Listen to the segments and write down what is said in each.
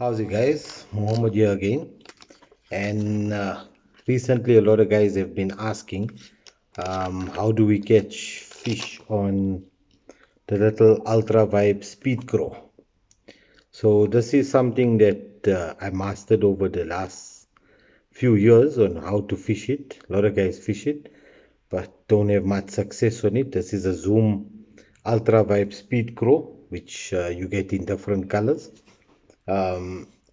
How's it guys? Mohammed here again. And recently a lot of guys have been asking how do we catch fish on the little ultra vibe speed craw. So this is something that I mastered over the last few years on how to fish it. A lot of guys fish it but don't have much success on it. This is a Zoom ultra vibe speed craw which you get in different colors.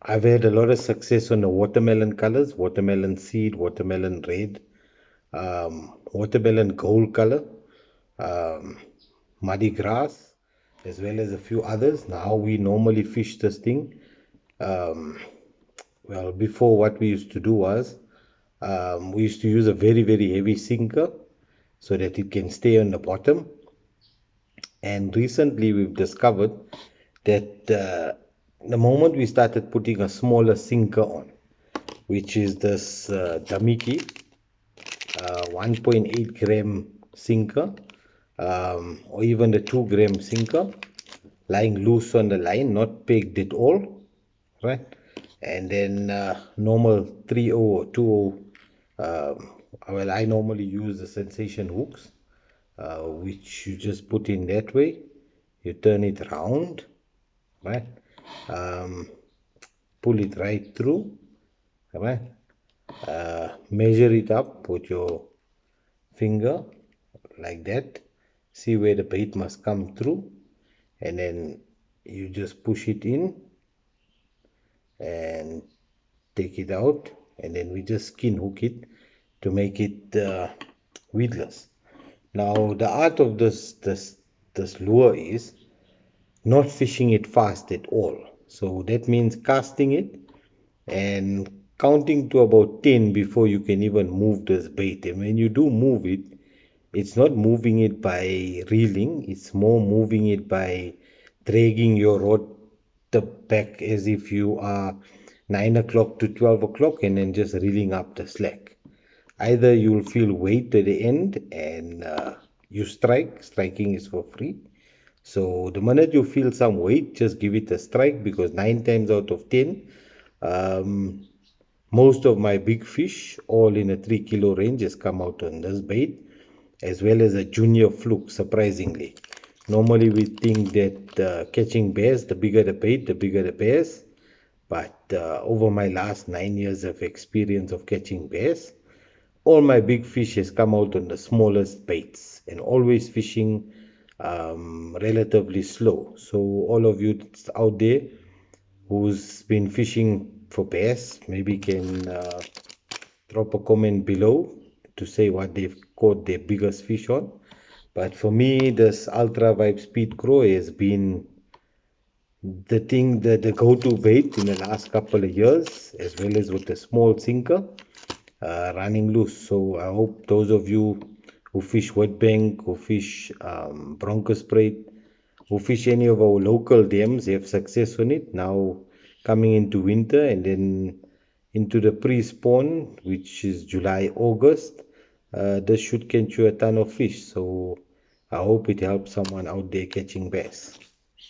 I've had a lot of success on the watermelon colors, watermelon seed, watermelon red, watermelon gold color, um, muddy grass, as well as a few others. Now we normally fish this thing. Um, well, before what we used to do was we used to use a very, very heavy sinker so that it can stay on the bottom. And recently we've discovered that the moment we started putting a smaller sinker on, which is this Damiki 1.8 gram sinker, or even the 2 gram sinker, lying loose on the line, not pegged at all, right? And then normal 3.0 or 2.0. Well, I normally use the sensation hooks, which you just put in that way. You turn it round, right? Um, Pull it right through, right? Measure it up with your finger like that. See where the bait must come through, and then you just push it in and take it out, and then we just skin hook it to make it weedless. Now the art of this lure is not fishing it fast at all. So that means casting it and counting to about 10 before you can even move this bait. And when you do move it, it's not moving it by reeling, it's more moving it by dragging your rod the back as if you are 9 o'clock to 12 o'clock and then just reeling up the slack. Either you'll feel weight at the end and you striking is for free. So the minute you feel some weight, just give it a strike, because 9 times out of 10, um, most of my big fish, all in a 3 kilo range, has come out on this bait, as well as a junior fluke, surprisingly. Normally we think that catching bass, the bigger the bait, the bigger the bass. But over my last 9 years of experience of catching bass, all my big fish has come out on the smallest baits, and always fishing relatively slow. So all of you out there who's been fishing for bass maybe can drop a comment below to say what they've caught their biggest fish on. But for me, this ultra vibe speed craw has been the thing, the go-to bait in the last couple of years, as well as with the small sinker running loose. So I hope those of you who fish wetbank, who fish Bronco Sprait, who fish any of our local dams have success on it. Now coming into winter and then into the pre-spawn, which is July, August, this should catch you a ton of fish. So I hope it helps someone out there catching bass.